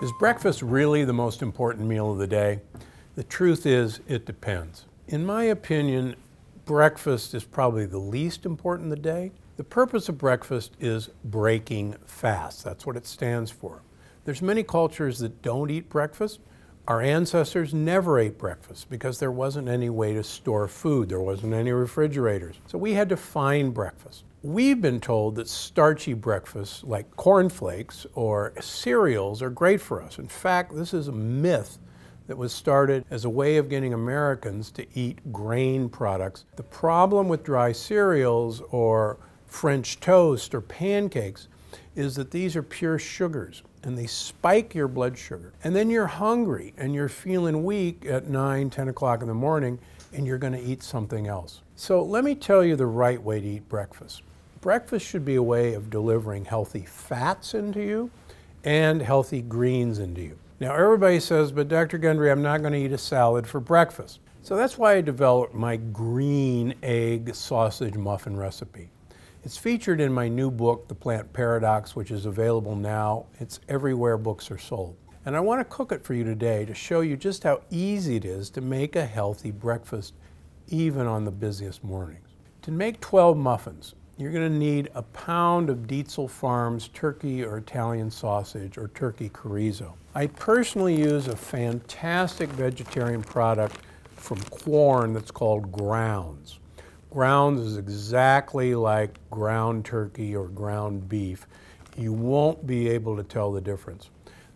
Is breakfast really the most important meal of the day? The truth is, it depends. In my opinion, breakfast is probably the least important of the day. The purpose of breakfast is breaking fast. That's what it stands for. There's many cultures that don't eat breakfast. Our ancestors never ate breakfast because there wasn't any way to store food. There wasn't any refrigerators. So we had to find breakfast. We've been told that starchy breakfasts like cornflakes or cereals are great for us. In fact, this is a myth that was started as a way of getting Americans to eat grain products. The problem with dry cereals or French toast or pancakes is that these are pure sugars and they spike your blood sugar. And then you're hungry and you're feeling weak at 9, 10 o'clock in the morning and you're going to eat something else. So let me tell you the right way to eat breakfast. Breakfast should be a way of delivering healthy fats into you and healthy greens into you. Now everybody says, but Dr. Gundry, I'm not going to eat a salad for breakfast. So that's why I developed my green egg sausage muffin recipe. It's featured in my new book, The Plant Paradox, which is available now. It's everywhere books are sold. And I want to cook it for you today to show you just how easy it is to make a healthy breakfast, even on the busiest mornings. To make 12 muffins, you're going to need a pound of Dietzel Farms turkey or Italian sausage or turkey chorizo. I personally use a fantastic vegetarian product from Quorn that's called Grounds. Grounds is exactly like ground turkey or ground beef. You won't be able to tell the difference.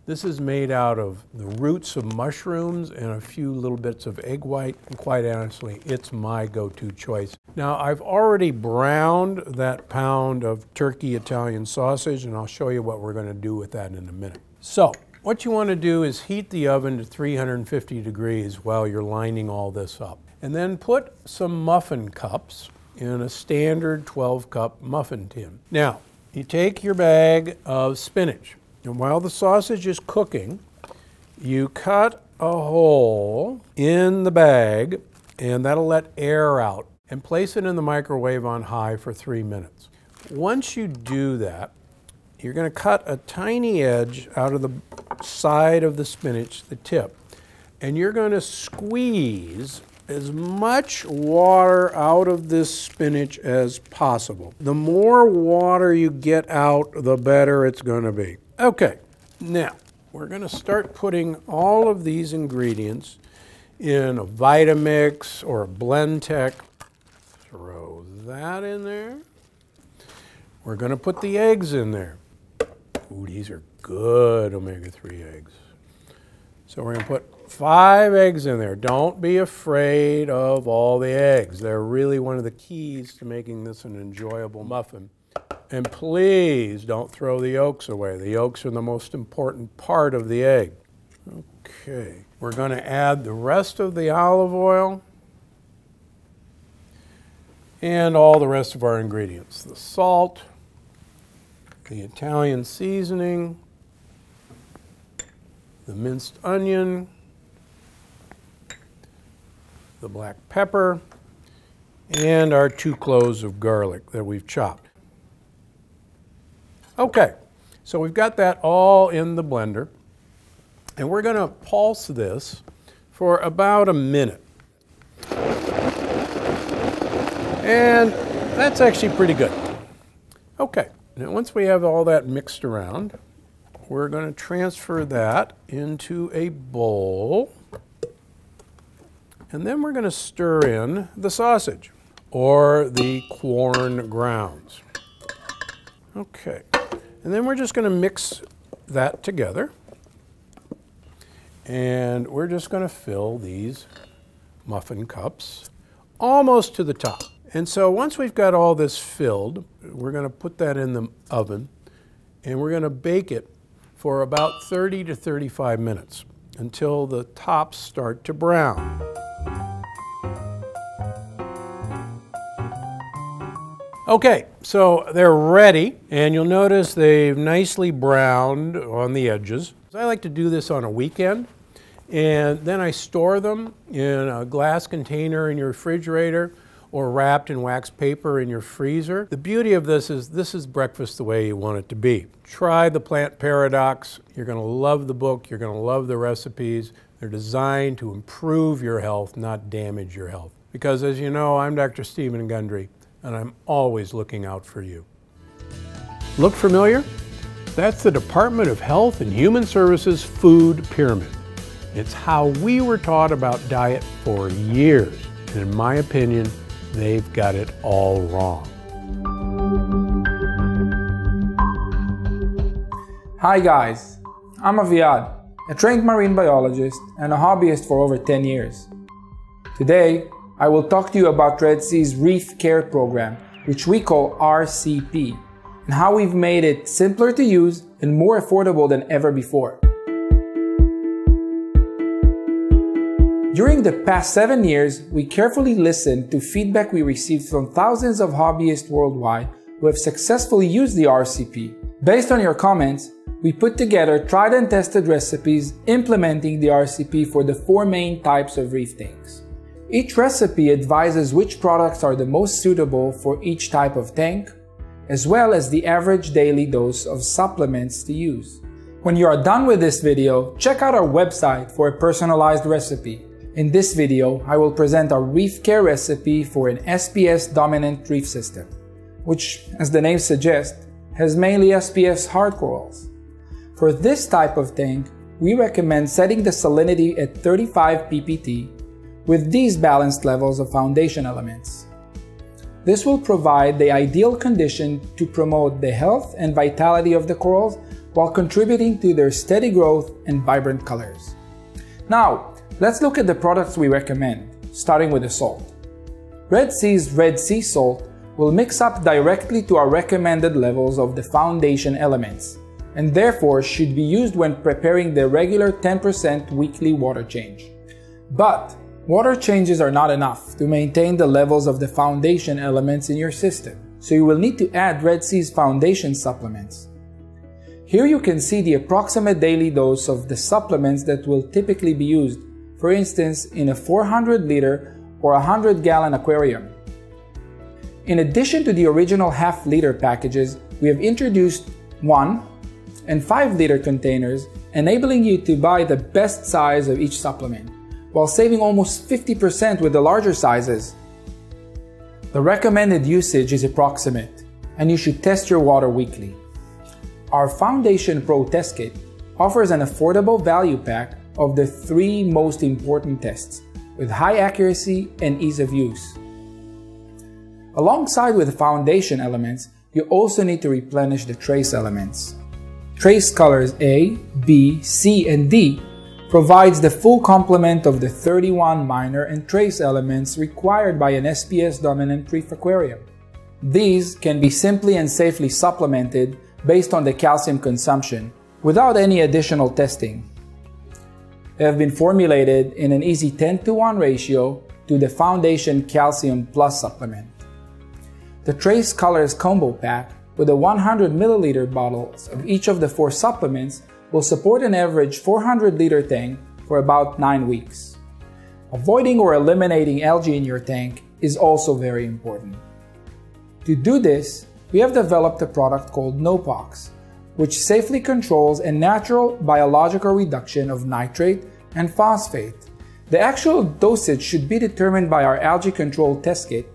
This is made out of the roots of mushrooms and a few little bits of egg white, and quite honestly, it's my go-to choice. Now, I've already browned that pound of turkey Italian sausage, and I'll show you what we're going to do with that in a minute. So, what you want to do is heat the oven to 350 degrees while you're lining all this up. And then put some muffin cups in a standard 12-cup muffin tin. Now, you take your bag of spinach, and while the sausage is cooking, you cut a hole in the bag, and that'll let air out, and place it in the microwave on high for 3 minutes. Once you do that, you're going to cut a tiny edge out of the side of the spinach, the tip, and you're going to squeeze as much water out of this spinach as possible. The more water you get out, the better it's going to be. Okay, now we're going to start putting all of these ingredients in a Vitamix or a Blendtec. Throw that in there. We're going to put the eggs in there. Ooh, these are good omega-3 eggs. So we're going to put 5 eggs in there. Don't be afraid of all the eggs. They're really one of the keys to making this an enjoyable muffin. And please don't throw the yolks away. The yolks are the most important part of the egg. Okay, we're going to add the rest of the olive oil and all the rest of our ingredients. The salt, the Italian seasoning, the minced onion, the black pepper, and our 2 cloves of garlic that we've chopped. Okay, so we've got that all in the blender, and we're going to pulse this for about a minute. And that's actually pretty good. Okay, now once we have all that mixed around, we're going to transfer that into a bowl, and then we're going to stir in the sausage or the Quorn Grounds. Okay, and then we're just going to mix that together, and we're just going to fill these muffin cups almost to the top. And so once we've got all this filled, we're going to put that in the oven, and we're going to bake it for about 30 to 35 minutes until the tops start to brown. Okay, so they're ready, and you'll notice they've nicely browned on the edges. I like to do this on a weekend, and then I store them in a glass container in your refrigerator, or wrapped in wax paper in your freezer. The beauty of this is breakfast the way you want it to be. Try the Plant Paradox. You're going to love the book. You're going to love the recipes. They're designed to improve your health, not damage your health. Because as you know, I'm Dr. Stephen Gundry, and I'm always looking out for you. Look familiar? That's the Department of Health and Human Services Food Pyramid. It's how we were taught about diet for years, and in my opinion, they've got it all wrong. Hi guys, I'm Aviad, a trained marine biologist and a hobbyist for over 10 years. Today, I will talk to you about Red Sea's Reef Care Program, which we call RCP, and how we've made it simpler to use and more affordable than ever before. During the past 7 years, we carefully listened to feedback we received from thousands of hobbyists worldwide who have successfully used the RCP. Based on your comments, we put together tried and tested recipes implementing the RCP for the 4 main types of reef tanks. Each recipe advises which products are the most suitable for each type of tank, as well as the average daily dose of supplements to use. When you are done with this video, check out our website for a personalized recipe. In this video, I will present our reef care recipe for an SPS dominant reef system, which, as the name suggests, has mainly SPS hard corals. For this type of tank, we recommend setting the salinity at 35 ppt with these balanced levels of foundation elements. This will provide the ideal condition to promote the health and vitality of the corals while contributing to their steady growth and vibrant colors. Now, let's look at the products we recommend, starting with the salt. Red Sea's Red Sea Salt will mix up directly to our recommended levels of the foundation elements, and therefore should be used when preparing the regular 10% weekly water change. But water changes are not enough to maintain the levels of the foundation elements in your system, so you will need to add Red Sea's foundation supplements. Here you can see the approximate daily dose of the supplements that will typically be used, for instance, in a 400-liter or 100-gallon aquarium. In addition to the original half-liter packages, we have introduced 1 and 5-liter containers, enabling you to buy the best size of each supplement, while saving almost 50% with the larger sizes. The recommended usage is approximate, and you should test your water weekly. Our Foundation Pro Test Kit offers an affordable value pack of the 3 most important tests, with high accuracy and ease of use. Alongside with the foundation elements, you also need to replenish the trace elements. Trace colors A, B, C, and D provides the full complement of the 31 minor and trace elements required by an SPS dominant reef aquarium. These can be simply and safely supplemented based on the calcium consumption without any additional testing. They have been formulated in an easy 10:1 ratio to the Foundation Calcium Plus supplement. The Trace Colors Combo Pack with the 100 milliliter bottles of each of the 4 supplements will support an average 400-liter tank for about 9 weeks. Avoiding or eliminating algae in your tank is also very important. To do this, we have developed a product called NOPOX, which safely controls a natural biological reduction of nitrate and phosphate. The actual dosage should be determined by our algae control test kit,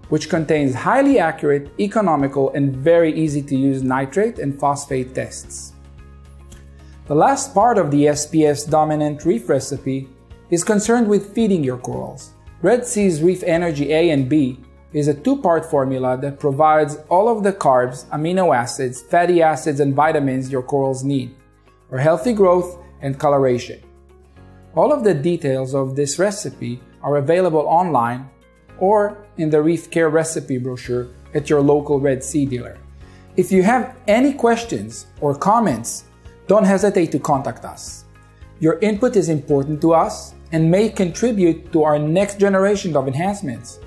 which contains highly accurate, economical, and very easy to use nitrate and phosphate tests. The last part of the SPS dominant reef recipe is concerned with feeding your corals. Red Sea's Reef Energy A and B is a 2-part formula that provides all of the carbs, amino acids, fatty acids, and vitamins your corals need for healthy growth and coloration. All of the details of this recipe are available online or in the Reef Care recipe brochure at your local Red Sea dealer. If you have any questions or comments, don't hesitate to contact us. Your input is important to us and may contribute to our next generation of enhancements.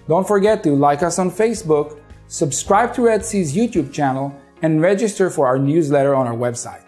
Don't forget to like us on Facebook, subscribe to Red Sea's YouTube channel, and register for our newsletter on our website.